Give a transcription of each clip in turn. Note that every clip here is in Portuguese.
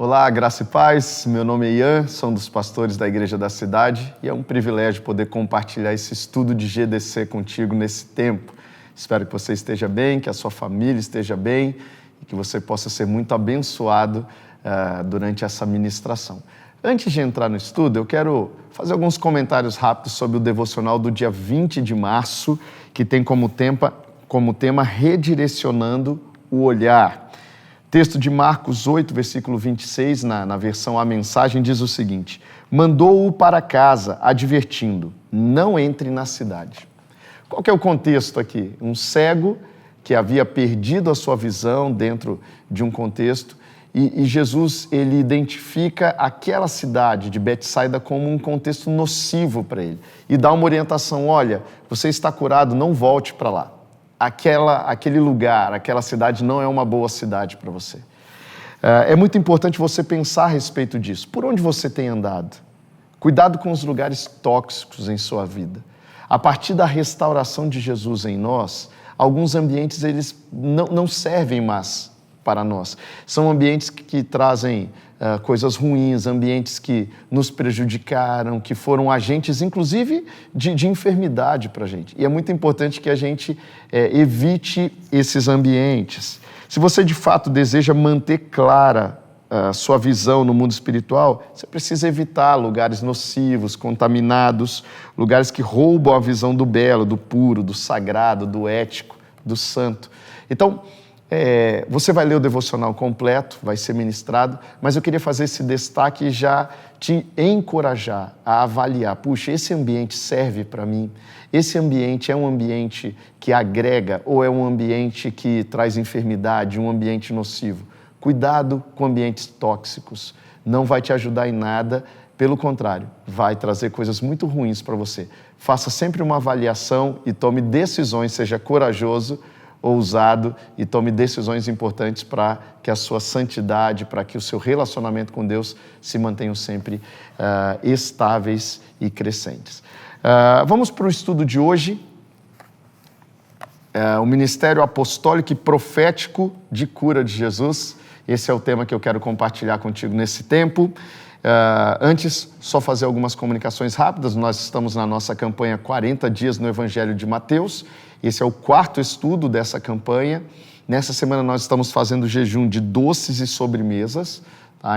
Olá, graça e paz, meu nome é Ian, sou um dos pastores da Igreja da Cidade e é um privilégio poder compartilhar esse estudo de GDC contigo nesse tempo. Espero que você esteja bem, que a sua família esteja bem e que você possa ser muito abençoado durante essa ministração. Antes de entrar no estudo, eu quero fazer alguns comentários rápidos sobre o devocional do dia 20 de março, que tem como tema Redirecionando o Olhar. Texto de Marcos 8, versículo 26, na versão A Mensagem, diz o seguinte: mandou-o para casa, advertindo, não entre na cidade. Qual que é o contexto aqui? Um cego que havia perdido a sua visão dentro de um contexto e Jesus, ele identifica aquela cidade de Betsaida como um contexto nocivo para ele e dá uma orientação: olha, você está curado, não volte para lá. Aquele lugar, aquela cidade não é uma boa cidade para você. É muito importante você pensar a respeito disso. Por onde você tem andado? Cuidado com os lugares tóxicos em sua vida. A partir da restauração de Jesus em nós, alguns ambientes eles não servem mais para nós. São ambientes que trazem coisas ruins, ambientes que nos prejudicaram, que foram agentes, inclusive, de enfermidade para a gente. E é muito importante que a gente evite esses ambientes. Se você, de fato, deseja manter clara a sua visão no mundo espiritual, você precisa evitar lugares nocivos, contaminados, lugares que roubam a visão do belo, do puro, do sagrado, do ético, do santo. Então, você vai ler o devocional completo, vai ser ministrado, mas eu queria fazer esse destaque e já te encorajar a avaliar. Puxa, esse ambiente serve para mim? Esse ambiente é um ambiente que agrega ou é um ambiente que traz enfermidade, um ambiente nocivo? Cuidado com ambientes tóxicos, não vai te ajudar em nada, pelo contrário, vai trazer coisas muito ruins para você. Faça sempre uma avaliação e tome decisões, seja corajoso, ousado e tome decisões importantes para que a sua santidade, para que o seu relacionamento com Deus se mantenham sempre estáveis e crescentes. Vamos para o estudo de hoje, o Ministério Apostólico e Profético de Cura de Jesus. Esse é o tema que eu quero compartilhar contigo nesse tempo. Antes, só fazer algumas comunicações rápidas. Nós estamos na nossa campanha 40 dias no Evangelho de Mateus. Esse é o quarto estudo dessa campanha. Nessa semana nós estamos fazendo jejum de doces e sobremesas.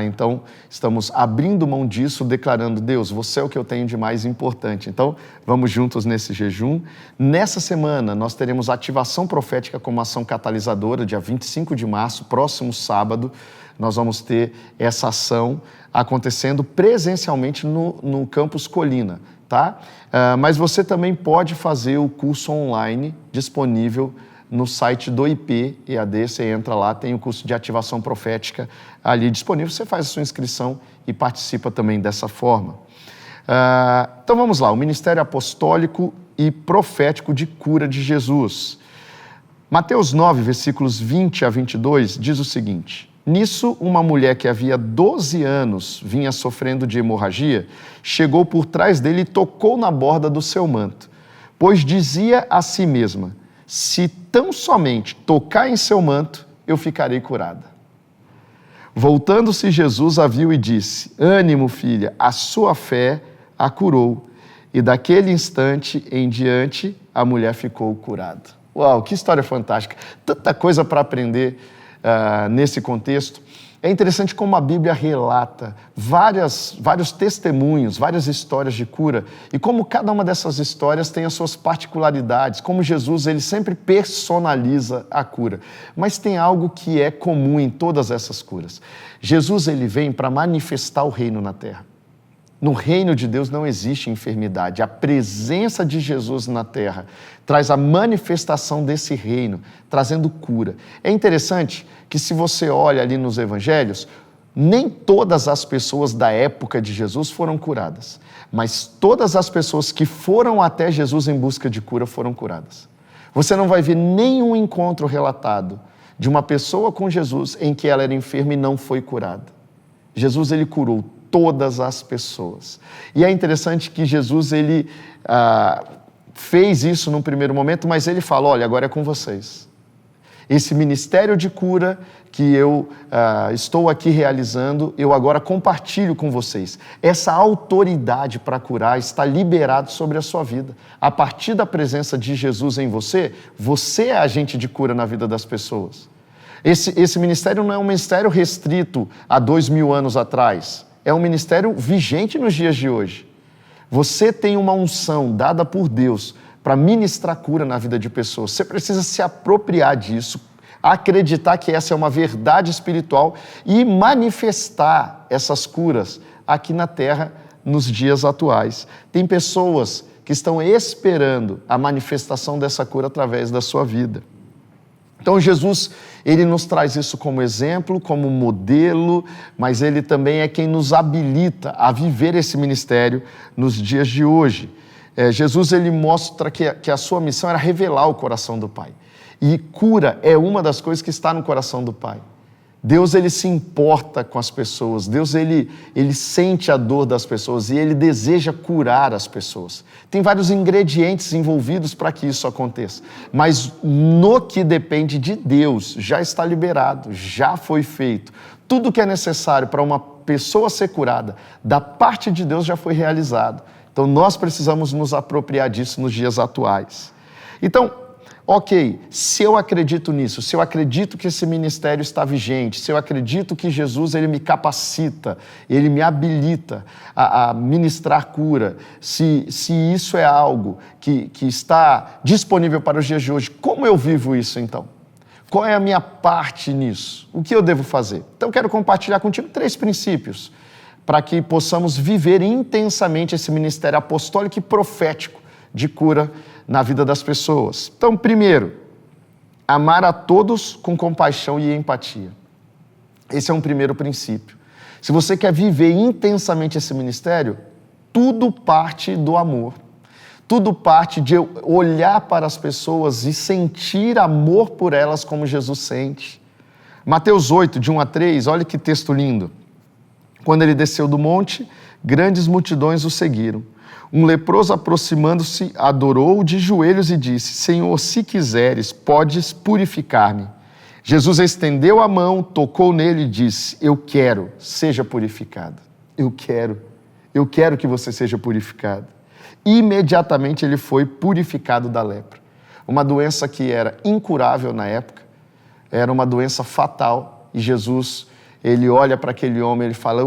Então, estamos abrindo mão disso, declarando: Deus, você é o que eu tenho de mais importante. Então, vamos juntos nesse jejum. Nessa semana, nós teremos ativação profética como ação catalisadora, dia 25 de março, próximo sábado. Nós vamos ter essa ação acontecendo presencialmente no Campus Colina, tá? Mas você também pode fazer o curso online disponível no site do IP EAD. Você entra lá, tem o curso de ativação profética ali disponível. Você faz a sua inscrição e participa também dessa forma. Então vamos lá, o Ministério Apostólico e Profético de Cura de Jesus. Mateus 9, versículos 20 a 22, diz o seguinte: nisso, uma mulher que havia 12 anos vinha sofrendo de hemorragia, chegou por trás dele e tocou na borda do seu manto, pois dizia a si mesma: se tão somente tocar em seu manto, eu ficarei curada. Voltando-se, Jesus a viu e disse: ânimo, filha, a sua fé a curou. E daquele instante em diante, a mulher ficou curada. Uau, que história fantástica! Tanta coisa para aprender nesse contexto. É interessante como a Bíblia relata vários testemunhos, várias histórias de cura, e como cada uma dessas histórias tem as suas particularidades, como Jesus ele sempre personaliza a cura. Mas tem algo que é comum em todas essas curas. Jesus ele vem para manifestar o reino na terra. No reino de Deus não existe enfermidade. A presença de Jesus na terra traz a manifestação desse reino, trazendo cura. É interessante que, se você olha ali nos evangelhos, nem todas as pessoas da época de Jesus foram curadas, mas todas as pessoas que foram até Jesus em busca de cura foram curadas. Você não vai ver nenhum encontro relatado de uma pessoa com Jesus em que ela era enferma e não foi curada. Jesus ele curou todas as pessoas. E é interessante que Jesus ele fez isso num primeiro momento, mas ele fala: olha, agora é com vocês. Esse ministério de cura que eu estou aqui realizando, eu agora compartilho com vocês. Essa autoridade para curar está liberada sobre a sua vida. A partir da presença de Jesus em você, você é agente de cura na vida das pessoas. Esse ministério não é um ministério restrito a 2000 anos atrás. É um ministério vigente nos dias de hoje. Você tem uma unção dada por Deus para ministrar cura na vida de pessoas. Você precisa se apropriar disso, acreditar que essa é uma verdade espiritual e manifestar essas curas aqui na terra nos dias atuais. Tem pessoas que estão esperando a manifestação dessa cura através da sua vida. Então Jesus, ele nos traz isso como exemplo, como modelo, mas ele também é quem nos habilita a viver esse ministério nos dias de hoje. Jesus, ele mostra que a sua missão era revelar o coração do Pai. E cura é uma das coisas que está no coração do Pai. Deus, ele se importa com as pessoas. Deus, ele sente a dor das pessoas e ele deseja curar as pessoas. Tem vários ingredientes envolvidos para que isso aconteça. Mas no que depende de Deus, já está liberado, já foi feito. Tudo que é necessário para uma pessoa ser curada, da parte de Deus já foi realizado. Então, nós precisamos nos apropriar disso nos dias atuais. Então, ok, se eu acredito nisso, se eu acredito que esse ministério está vigente, se eu acredito que Jesus, ele me capacita, ele me habilita a ministrar cura, se isso é algo que está disponível para os dias de hoje, como eu vivo isso então? Qual é a minha parte nisso? O que eu devo fazer? Então, eu quero compartilhar contigo 3 princípios para que possamos viver intensamente esse ministério apostólico e profético de cura na vida das pessoas. Então, primeiro, amar a todos com compaixão e empatia. Esse é um primeiro princípio. Se você quer viver intensamente esse ministério, tudo parte do amor. Tudo parte de olhar para as pessoas e sentir amor por elas como Jesus sente. Mateus 8, de 1 a 3, olha que texto lindo. Quando ele desceu do monte, grandes multidões o seguiram. Um leproso, aproximando-se, adorou de joelhos e disse: Senhor, se quiseres, podes purificar-me. Jesus estendeu a mão, tocou nele e disse: Eu quero, seja purificado. Eu quero que você seja purificado. Imediatamente ele foi purificado da lepra. Uma doença que era incurável na época, era uma doença fatal. E Jesus, ele olha para aquele homem e ele fala: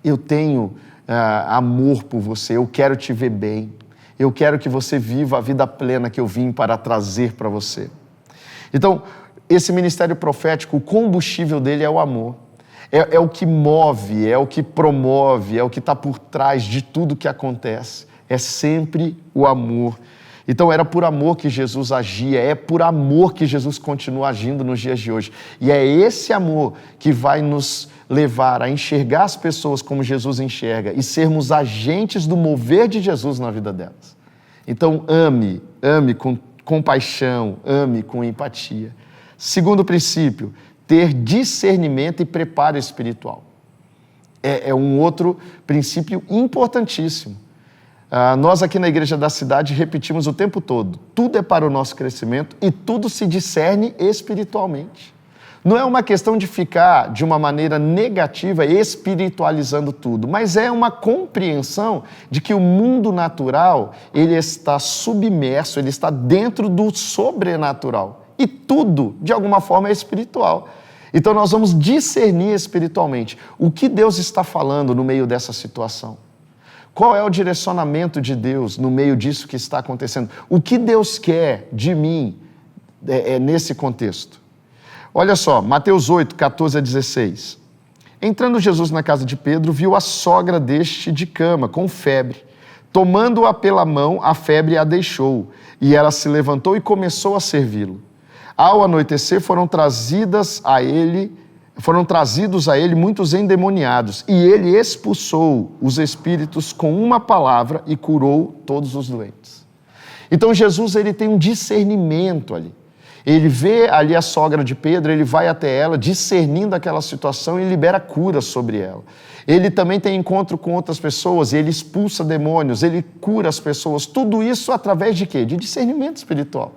eu tenho amor por você, eu quero te ver bem, eu quero que você viva a vida plena que eu vim para trazer para você. Então, esse ministério profético, o combustível dele é o amor, é o que move, é o que promove, é o que está por trás de tudo que acontece, é sempre o amor. Então era por amor que Jesus agia, é por amor que Jesus continua agindo nos dias de hoje. E é esse amor que vai nos levar a enxergar as pessoas como Jesus enxerga e sermos agentes do mover de Jesus na vida delas. Então ame com compaixão, ame com empatia. Segundo princípio, ter discernimento e preparo espiritual. É um outro princípio importantíssimo. Nós aqui na Igreja da Cidade repetimos o tempo todo, tudo é para o nosso crescimento e tudo se discerne espiritualmente. Não é uma questão de ficar de uma maneira negativa espiritualizando tudo, mas é uma compreensão de que o mundo natural, ele está submerso, ele está dentro do sobrenatural e tudo, de alguma forma, é espiritual. Então nós vamos discernir espiritualmente o que Deus está falando no meio dessa situação. Qual é o direcionamento de Deus no meio disso que está acontecendo? O que Deus quer de mim nesse contexto? Olha só, Mateus 8, 14 a 16. Entrando Jesus na casa de Pedro, viu a sogra deste de cama, com febre. Tomando-a pela mão, a febre a deixou, e ela se levantou e começou a servi-lo. Ao anoitecer, foram trazidos a ele muitos endemoniados, e ele expulsou os espíritos com uma palavra e curou todos os doentes. Então Jesus, ele tem um discernimento ali. Ele vê ali a sogra de Pedro, ele vai até ela, discernindo aquela situação e libera cura sobre ela. Ele também tem encontro com outras pessoas, ele expulsa demônios, ele cura as pessoas. Tudo isso através de quê? De discernimento espiritual.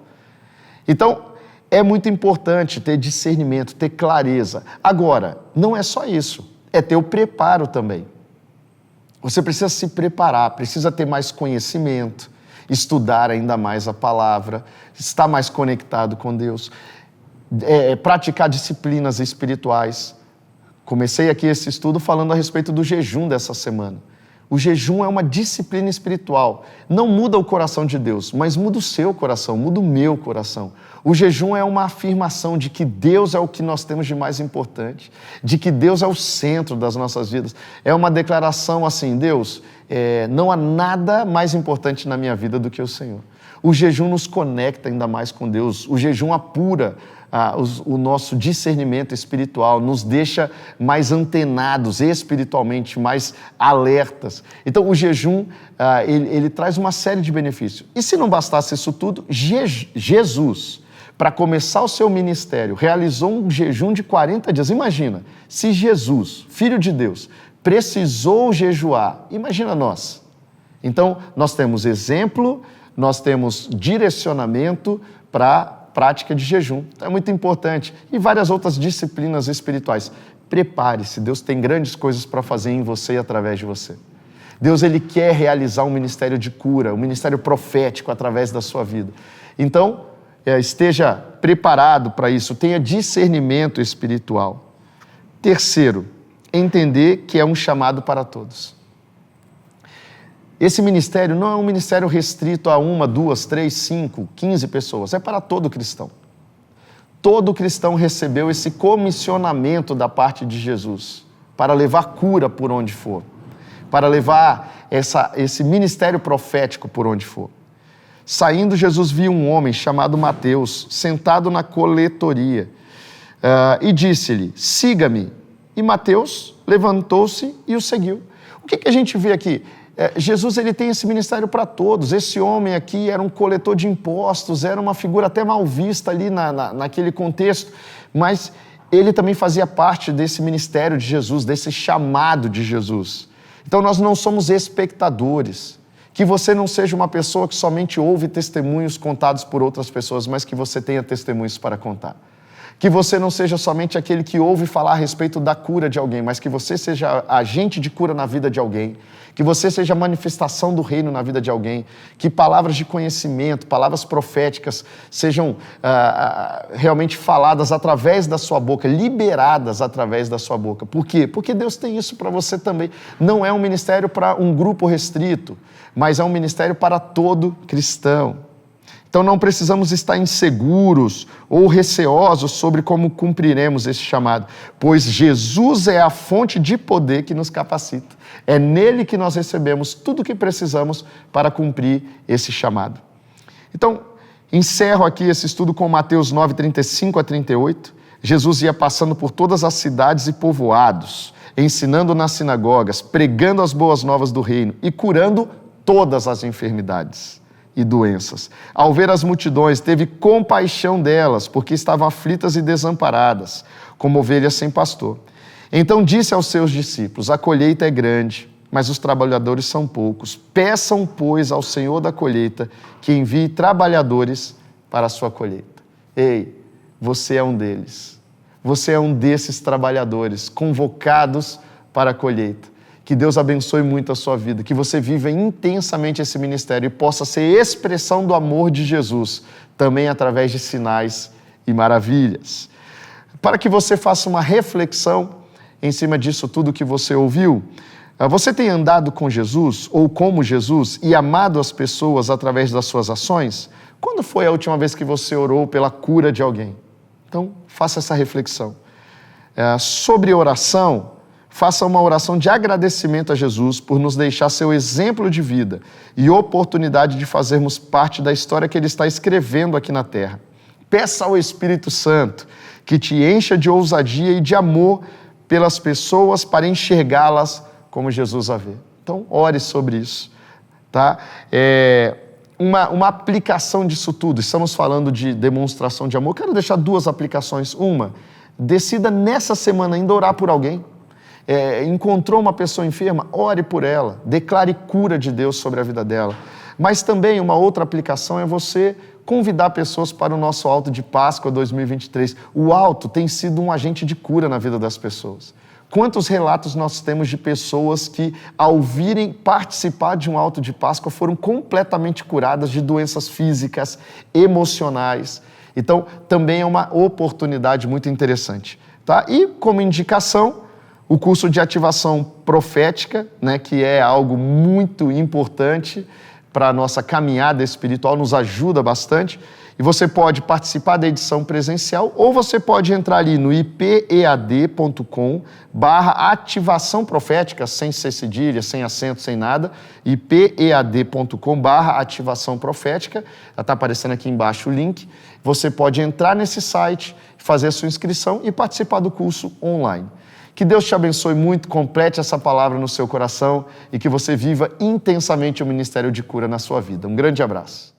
Então, é muito importante ter discernimento, ter clareza. Agora, não é só isso, é ter o preparo também. Você precisa se preparar, precisa ter mais conhecimento, estudar ainda mais a palavra, estar mais conectado com Deus, praticar disciplinas espirituais. Comecei aqui esse estudo falando a respeito do jejum dessa semana. O jejum é uma disciplina espiritual. Não muda o coração de Deus, mas muda o seu coração, muda o meu coração. O jejum é uma afirmação de que Deus é o que nós temos de mais importante, de que Deus é o centro das nossas vidas. É uma declaração assim, Deus, não há nada mais importante na minha vida do que o Senhor. O jejum nos conecta ainda mais com Deus. O jejum apura o nosso discernimento espiritual, nos deixa mais antenados espiritualmente, mais alertas. Então, o jejum, ele traz uma série de benefícios. E se não bastasse isso tudo, Jesus, para começar o seu ministério, realizou um jejum de 40 dias. Imagina, se Jesus, Filho de Deus, precisou jejuar, imagina nós. Então, nós temos exemplo, nós temos direcionamento para prática de jejum. Então é muito importante. E várias outras disciplinas espirituais. Prepare-se, Deus tem grandes coisas para fazer em você e através de você. Deus, Ele quer realizar um ministério de cura, um ministério profético através da sua vida. Então, esteja preparado para isso, tenha discernimento espiritual. Terceiro, entender que é um chamado para todos. Esse ministério não é um ministério restrito a 1, 2, 3, 5, 15 pessoas, é para todo cristão. Todo cristão recebeu esse comissionamento da parte de Jesus, para levar cura por onde for, para levar esse ministério profético por onde for. Saindo, Jesus viu um homem chamado Mateus, sentado na coletoria, e disse-lhe, siga-me. E Mateus levantou-se e o seguiu. O que a gente vê aqui? Jesus, ele tem esse ministério para todos. Esse homem aqui era um coletor de impostos, era uma figura até mal vista ali naquele contexto, mas ele também fazia parte desse ministério de Jesus, desse chamado de Jesus. Então nós não somos espectadores. Que você não seja uma pessoa que somente ouve testemunhos contados por outras pessoas, mas que você tenha testemunhos para contar. Que você não seja somente aquele que ouve falar a respeito da cura de alguém, mas que você seja agente de cura na vida de alguém, que você seja a manifestação do reino na vida de alguém, que palavras de conhecimento, palavras proféticas sejam realmente faladas através da sua boca, liberadas através da sua boca. Por quê? Porque Deus tem isso para você também. Não é um ministério para um grupo restrito, mas é um ministério para todo cristão. Então não precisamos estar inseguros ou receosos sobre como cumpriremos esse chamado, pois Jesus é a fonte de poder que nos capacita. É nele que nós recebemos tudo o que precisamos para cumprir esse chamado. Então, encerro aqui esse estudo com Mateus 9, 35 a 38. Jesus ia passando por todas as cidades e povoados, ensinando nas sinagogas, pregando as boas novas do reino e curando todas as enfermidades e doenças. Ao ver as multidões, teve compaixão delas, porque estavam aflitas e desamparadas, como ovelhas sem pastor. Então disse aos seus discípulos, a colheita é grande, mas os trabalhadores são poucos. Peçam, pois, ao Senhor da colheita que envie trabalhadores para a sua colheita. Ei, você é um deles. Você é um desses trabalhadores convocados para a colheita. Que Deus abençoe muito a sua vida, que você viva intensamente esse ministério e possa ser expressão do amor de Jesus, também através de sinais e maravilhas. Para que você faça uma reflexão em cima disso tudo que você ouviu, você tem andado com Jesus ou como Jesus e amado as pessoas através das suas ações? Quando foi a última vez que você orou pela cura de alguém? Então, faça essa reflexão. Sobre oração, faça uma oração de agradecimento a Jesus por nos deixar seu exemplo de vida e oportunidade de fazermos parte da história que Ele está escrevendo aqui na terra. Peça ao Espírito Santo que te encha de ousadia e de amor pelas pessoas para enxergá-las como Jesus a vê. Então, ore sobre isso. Tá? Uma aplicação disso tudo, estamos falando de demonstração de amor, quero deixar 2 aplicações. Uma, decida nessa semana ainda orar por alguém. Encontrou uma pessoa enferma, ore por ela, declare cura de Deus sobre a vida dela. Mas também uma outra aplicação é você convidar pessoas para o nosso Alto de Páscoa 2023. O Alto tem sido um agente de cura na vida das pessoas. Quantos relatos nós temos de pessoas que, ao virem participar de um Alto de Páscoa, foram completamente curadas de doenças físicas, emocionais. Então, também é uma oportunidade muito interessante. Tá? E, como indicação, o curso de ativação profética, né, que é algo muito importante para a nossa caminhada espiritual, nos ajuda bastante. E você pode participar da edição presencial ou você pode entrar ali no ipead.com/ativação profética, sem ser cedilha, sem acento, sem nada, ipead.com/ativação profética, está aparecendo aqui embaixo o link. Você pode entrar nesse site, fazer a sua inscrição e participar do curso online. Que Deus te abençoe muito, complete essa palavra no seu coração e que você viva intensamente o ministério de cura na sua vida. Um grande abraço.